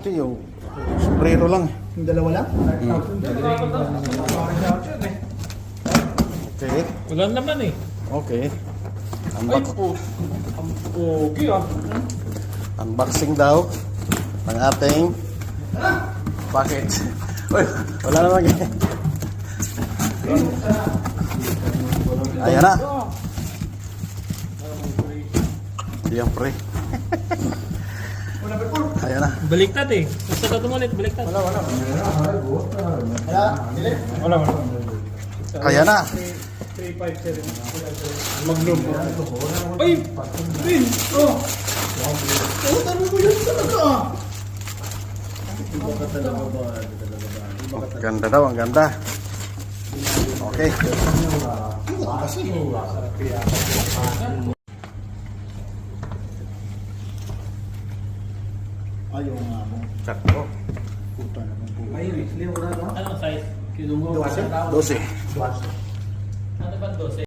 Ito yung sombrero lang. Yung dalawa lang? Okay. Wala naman eh. Okay. Ay po. Ang pogi ah. Unboxing daw ng ating package. Uy, wala naman ganyan. Ayan na. Hindi yan pre. Ayan na. Baliktad eh. Basta ka tumulit, baliktad. Wala. Ayan na. 357. Magnum. Ay! Pin! Oh! Tanong ko yun talaga. Ganda daw, ang ganda. Okay. Ayaw nga mo. Sakto. Puta naman po. Anong size? 12.